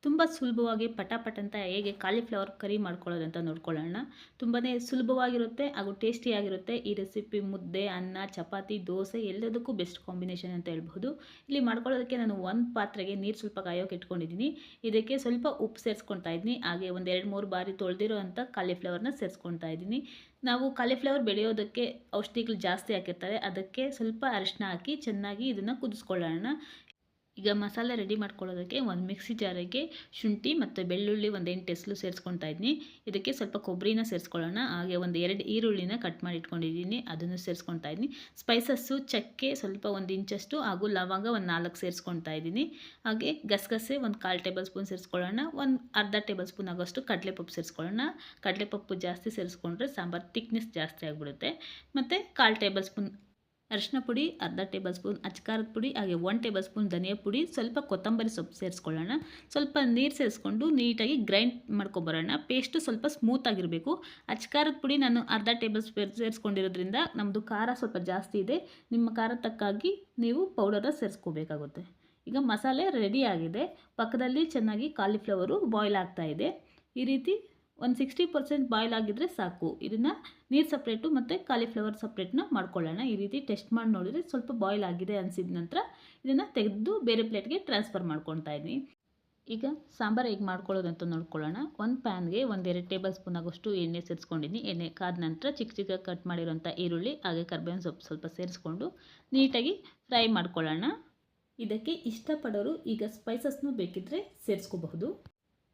ತುಂಬ ಸುಲಭವಾಗಿ ಪಟಾಪಟ್ ಅಂತ ಹೇಗೆ ಕಾಲಿಫ್ಲವರ್ ಕರಿ ಮಾಡ್ಕೊಳ್ಳೋದಂತ ನೋಡ್ಕೊಳ್ಳೋಣ. ತುಂಬಾ ಸುಲಭವಾಗಿರುತ್ತೆ ಹಾಗೂ ಟೇಸ್ಟಿಯಾಗಿರುತ್ತೆ. ಈ ರೆಸಿಪಿ ಮುದ್ದೆ, ಅನ್ನ, ಚಪಾತಿ, ದೋಸೆ ಎಲ್ಲದಕ್ಕೂ ಬೆಸ್ಟ್ ಕಾಂಬಿನೇಷನ್ ಅಂತ ಹೇಳ್ಬಹುದು. ಇಲ್ಲಿ ಮಾಡ್ಕೊಳ್ಳೋದಕ್ಕೆ ನಾನು ಒಂದು ಪಾತ್ರೆಗೆ ನೀರು ಸ್ವಲ್ಪ ಕಾಯೋಕೆ ಇಟ್ಕೊಂಡಿದ್ದೀನಿ. ಇದಕ್ಕೆ ಸ್ವಲ್ಪ ಉಪ್ಪು ಸೇರಿಸ್ಕೊಳ್ತಾ ಇದ್ದೀನಿ. ಹಾಗೆ ಒಂದು 2-3 ಬಾರಿ ತೊಳೆದಿರೋ ಅಂಥ ಕಾಲಿಫ್ಲವರ್ನ ಸೇರಿಸ್ಕೊಳ್ತಾ ಇದ್ದೀನಿ. ನಾವು ಕಾಲಿಫ್ಲವರ್ ಬೆಳೆಯೋದಕ್ಕೆ ಔಷಧಿಗಳು ಜಾಸ್ತಿ ಹಾಕಿರ್ತಾರೆ. ಅದಕ್ಕೆ ಸ್ವಲ್ಪ ಅರಿಶಿನ ಹಾಕಿ ಚೆನ್ನಾಗಿ ಇದನ್ನು ಕುದಿಸ್ಕೊಳ್ಳೋಣ. ಈಗ ಮಸಾಲೆ ರೆಡಿ ಮಾಡ್ಕೊಳ್ಳೋದಕ್ಕೆ ಒಂದು ಮಿಕ್ಸಿ ಜಾರಿಗೆ ಶುಂಠಿ ಮತ್ತು ಬೆಳ್ಳುಳ್ಳಿ ಒಂದು 8 ಎಸಳು ಸೇರಿಸ್ಕೊಳ್ತಾ ಇದ್ದೀನಿ. ಇದಕ್ಕೆ ಸ್ವಲ್ಪ ಕೊಬ್ಬರಿನ ಸೇರಿಸ್ಕೊಳ್ಳೋಣ. ಹಾಗೆ ಒಂದು 2 ಈರುಳ್ಳಿನ ಕಟ್ ಮಾಡಿ ಇಟ್ಕೊಂಡಿದ್ದೀನಿ, ಅದನ್ನು ಸೇರಿಸ್ಕೊಳ್ತಾ ಇದ್ದೀನಿ. ಸ್ಪೈಸಸ್ಸು ಚಕ್ಕೆ ಸ್ವಲ್ಪ 1 ಇಂಚಷ್ಟು ಹಾಗೂ ಲವಂಗ ಒಂದು 4 ಸೇರಿಸ್ಕೊಳ್ತಾ ಇದ್ದೀನಿ. ಹಾಗೆ ಗಸಗಸೆ ಒಂದು 1/4 ಟೇಬಲ್ ಸ್ಪೂನ್ ಸೇರಿಸ್ಕೊಳ್ಳೋಣ. ಒಂದು ಅರ್ಧ ಟೇಬಲ್ ಸ್ಪೂನ್ ಆಗೋಷ್ಟು ಕಡಲೆಪಪ್ಪು ಸೇರಿಸ್ಕೊಳ್ಳೋಣ. ಕಡಲೆಪಪ್ಪು ಜಾಸ್ತಿ ಸೇರಿಸ್ಕೊಂಡ್ರೆ ಸಾಂಬಾರು ತಿಕ್ನೆಸ್ ಜಾಸ್ತಿ ಆಗಿಬಿಡುತ್ತೆ. ಮತ್ತು 1/4 ಟೇಬಲ್ ಸ್ಪೂನ್ ಅರಿಶಿನ ಪುಡಿ, ಅರ್ಧ ಟೇಬಲ್ ಸ್ಪೂನ್ ಅಚ್ಕಾರದ ಪುಡಿ, ಹಾಗೆ 1 ಟೇಬಲ್ ಸ್ಪೂನ್ ಧನಿಯಾ ಪುಡಿ, ಸ್ವಲ್ಪ ಕೊತ್ತಂಬರಿ ಸೊಪ್ಪು ಸೇರಿಸ್ಕೊಳ್ಳೋಣ. ಸ್ವಲ್ಪ ನೀರು ಸೇರಿಸ್ಕೊಂಡು ನೀಟಾಗಿ ಗ್ರೈಂಡ್ ಮಾಡ್ಕೊಬರೋಣ. ಪೇಸ್ಟು ಸ್ವಲ್ಪ ಸ್ಮೂತಾಗಿರಬೇಕು. ಅಚ್ಕಾರದ ಪುಡಿ ನಾನು ಅರ್ಧ ಟೇಬಲ್ ಸ್ಪೂನ್ ಸೇರಿಸ್ಕೊಂಡಿರೋದ್ರಿಂದ ನಮ್ಮದು ಖಾರ ಸ್ವಲ್ಪ ಜಾಸ್ತಿ ಇದೆ. ನಿಮ್ಮ ಖಾರ ತಕ್ಕಾಗಿ ನೀವು ಪೌಡರ್ನ ಸೇರಿಸ್ಕೋಬೇಕಾಗುತ್ತೆ. ಈಗ ಮಸಾಲೆ ರೆಡಿ ಆಗಿದೆ. ಪಕ್ಕದಲ್ಲಿ ಚೆನ್ನಾಗಿ ಕಾಲಿಫ್ಲವರು ಬಾಯ್ಲ್ ಆಗ್ತಾ ಇದೆ. ಈ ರೀತಿ ಒಂದು 60% ಬಾಯ್ಲ್ ಆಗಿದ್ದರೆ ಸಾಕು. ಇದನ್ನು ನೀರು ಸಪ್ರೇಟು ಮತ್ತು ಕಾಲಿಫ್ಲವರ್ ಸಪ್ರೇಟ್ನ ಮಾಡ್ಕೊಳ್ಳೋಣ. ಈ ರೀತಿ ಟೆಸ್ಟ್ ಮಾಡಿ ನೋಡಿದರೆ ಸ್ವಲ್ಪ ಬಾಯ್ಲ್ ಆಗಿದೆ ಅನಿಸಿದ ನಂತರ ಇದನ್ನು ತೆಗೆದು ಬೇರೆ ಪ್ಲೇಟ್ಗೆ ಟ್ರಾನ್ಸ್ಫರ್ ಮಾಡ್ಕೊಳ್ತಾ ಇದ್ದೀನಿ. ಈಗ ಸಾಂಬಾರು ಹೇಗೆ ಮಾಡ್ಕೊಳ್ಳೋದಂತ ನೋಡ್ಕೊಳ್ಳೋಣ. ಒಂದು ಪ್ಯಾನ್ಗೆ 1-2 ಟೇಬಲ್ ಸ್ಪೂನ್ ಆಗೋಷ್ಟು ಎಣ್ಣೆ ಸೇರಿಸ್ಕೊಂಡಿದ್ದೀನಿ. ಎಣ್ಣೆ ಕಾದ ನಂತರ ಚಿಕ್ಕ ಚಿಕ್ಕ ಕಟ್ ಮಾಡಿರೋಂಥ ಈರುಳ್ಳಿ ಹಾಗೆ ಕರ್ಬೇವಿನ ಸೊಪ್ಪು ಸ್ವಲ್ಪ ಸೇರಿಸ್ಕೊಂಡು ನೀಟಾಗಿ ಫ್ರೈ ಮಾಡ್ಕೊಳ್ಳೋಣ. ಇದಕ್ಕೆ ಇಷ್ಟಪಡೋರು ಈಗ ಸ್ಪೈಸಸ್ನೂ ಬೇಕಿದ್ದರೆ ಸೇರಿಸ್ಕೋಬಹುದು.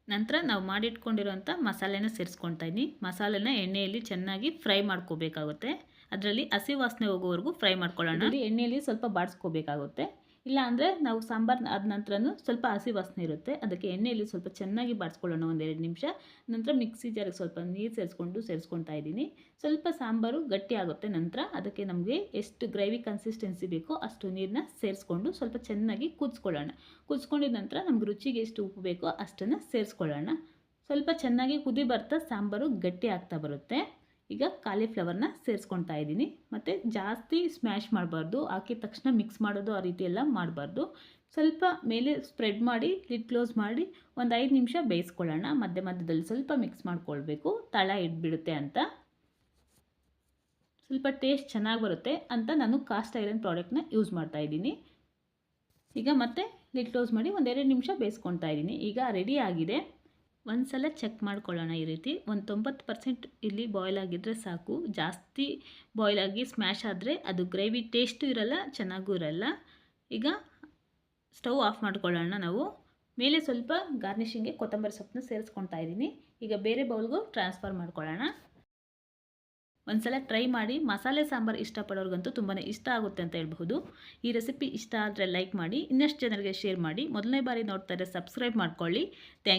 ನಂತರ ನಾವು ಮಾಡಿಟ್ಕೊಂಡಿರೋಂಥ ಮಸಾಲೆನ ಸೇರಿಸ್ಕೊಳ್ತಾ ಇದ್ದೀನಿ. ಮಸಾಲೆನ ಎಣ್ಣೆಯಲ್ಲಿ ಚೆನ್ನಾಗಿ ಫ್ರೈ ಮಾಡ್ಕೋಬೇಕಾಗುತ್ತೆ. ಅದರಲ್ಲಿ ಹಸಿ ವಾಸನೆ ಹೋಗೋವರೆಗೂ ಫ್ರೈ ಮಾಡ್ಕೊಳ್ಳೋಣ. ಎಣ್ಣೆಯಲ್ಲಿ ಸ್ವಲ್ಪ ಬಾಡಿಸ್ಕೋಬೇಕಾಗುತ್ತೆ. ಇಲ್ಲ ಅಂದರೆ ನಾವು ಸಾಂಬಾರು ಆದ ನಂತರನೂ ಸ್ವಲ್ಪ ಹಸಿ ವಾಸನೆ ಇರುತ್ತೆ. ಅದಕ್ಕೆ ಎಣ್ಣೆಯಲ್ಲಿ ಸ್ವಲ್ಪ ಚೆನ್ನಾಗಿ ಬಾಡಿಸ್ಕೊಳ್ಳೋಣ 1-2 ನಿಮಿಷ. ನಂತರ ಮಿಕ್ಸಿ ಜಾರಿಗೆ ಸ್ವಲ್ಪ ನೀರು ಸೇರಿಸ್ಕೊಳ್ತಾ ಇದ್ದೀನಿ. ಸ್ವಲ್ಪ ಸಾಂಬಾರು ಗಟ್ಟಿ ಆಗುತ್ತೆ. ನಂತರ ಅದಕ್ಕೆ ನಮಗೆ ಎಷ್ಟು ಗ್ರೇವಿ ಕನ್ಸಿಸ್ಟೆನ್ಸಿ ಬೇಕೋ ಅಷ್ಟು ನೀರನ್ನ ಸೇರಿಸ್ಕೊಂಡು ಸ್ವಲ್ಪ ಚೆನ್ನಾಗಿ ಕುದಿಸ್ಕೊಳ್ಳೋಣ. ಕುದಿಸ್ಕೊಂಡಿದ ನಂತರ ನಮ್ಗೆ ರುಚಿಗೆ ಎಷ್ಟು ಉಪ್ಪು ಬೇಕೋ ಅಷ್ಟನ್ನು ಸೇರಿಸ್ಕೊಳ್ಳೋಣ. ಸ್ವಲ್ಪ ಚೆನ್ನಾಗಿ ಕುದಿ ಬರ್ತಾ ಸಾಂಬಾರು ಗಟ್ಟಿ ಆಗ್ತಾ ಬರುತ್ತೆ. ಈಗ ಕಾಲಿಫ್ಲವರ್ನ ಸೇರಿಸ್ಕೊಳ್ತಾ ಇದ್ದೀನಿ. ಮತ್ತು ಜಾಸ್ತಿ ಸ್ಮ್ಯಾಶ್ ಮಾಡಬಾರ್ದು. ಹಾಕಿದ ತಕ್ಷಣ ಮಿಕ್ಸ್ ಮಾಡೋದು ಆ ರೀತಿ ಎಲ್ಲ ಮಾಡಬಾರ್ದು. ಸ್ವಲ್ಪ ಮೇಲೆ ಸ್ಪ್ರೆಡ್ ಮಾಡಿ ಲಿಡ್ ಕ್ಲೋಸ್ ಮಾಡಿ ಒಂದು 5 ನಿಮಿಷ ಬೇಯಿಸ್ಕೊಳ್ಳೋಣ. ಮಧ್ಯದಲ್ಲಿ ಸ್ವಲ್ಪ ಮಿಕ್ಸ್ ಮಾಡ್ಕೊಳ್ಬೇಕು, ತಳ ಇಟ್ಬಿಡುತ್ತೆ ಅಂತ. ಸ್ವಲ್ಪ ಟೇಸ್ಟ್ ಚೆನ್ನಾಗಿ ಬರುತ್ತೆ ಅಂತ ನಾನು ಕಾಸ್ಟ್ ಐರನ್ ಪ್ರಾಡಕ್ಟ್ನ ಯೂಸ್ ಮಾಡ್ತಾ ಇದ್ದೀನಿ. ಈಗ ಮತ್ತೆ ಲಿಡ್ ಕ್ಲೋಸ್ ಮಾಡಿ 1-2 ನಿಮಿಷ ಬೇಯಿಸ್ಕೊಳ್ತಾ ಇದ್ದೀನಿ. ಈಗ ರೆಡಿ ಆಗಿದೆ. ಒಂದು ಸಲ ಚೆಕ್ ಮಾಡ್ಕೊಳ್ಳೋಣ. ಈ ರೀತಿ ಒಂದು 90% ಇಲ್ಲಿ ಬಾಯ್ಲ್ ಆಗಿದ್ದರೆ ಸಾಕು. ಜಾಸ್ತಿ ಬಾಯ್ಲ್ ಆಗಿ ಸ್ಮ್ಯಾಶ್ ಆದರೆ ಅದು ಗ್ರೇವಿ ಟೇಸ್ಟು ಇರಲ್ಲ, ಚೆನ್ನಾಗೂ ಇರಲ್ಲ. ಈಗ ಸ್ಟವ್ ಆಫ್ ಮಾಡ್ಕೊಳ್ಳೋಣ. ನಾವು ಮೇಲೆ ಸ್ವಲ್ಪ ಗಾರ್ನಿಷಿಂಗ್ಗೆ ಕೊತ್ತಂಬರಿ ಸೊಪ್ಪನ್ನ ಸೇರಿಸ್ಕೊಳ್ತಾ ಇದ್ದೀನಿ. ಈಗ ಬೇರೆ ಬೌಲ್ಗೂ ಟ್ರಾನ್ಸ್ಫರ್ ಮಾಡ್ಕೊಳ್ಳೋಣ. ಒಂದು ಸಲ ಟ್ರೈ ಮಾಡಿ. ಮಸಾಲೆ ಸಾಂಬಾರು ಇಷ್ಟಪಡೋರ್ಗಂತೂ ತುಂಬಾ ಇಷ್ಟ ಆಗುತ್ತೆ ಅಂತ ಹೇಳ್ಬಹುದು. ಈ ರೆಸಿಪಿ ಇಷ್ಟ ಆದರೆ ಲೈಕ್ ಮಾಡಿ, ಇನ್ನಷ್ಟು ಜನರಿಗೆ ಶೇರ್ ಮಾಡಿ. ಮೊದಲನೇ ಬಾರಿ ನೋಡ್ತಾ ಇದ್ದರೆ ಸಬ್ಸ್ಕ್ರೈಬ್ ಮಾಡ್ಕೊಳ್ಳಿ. Thank you.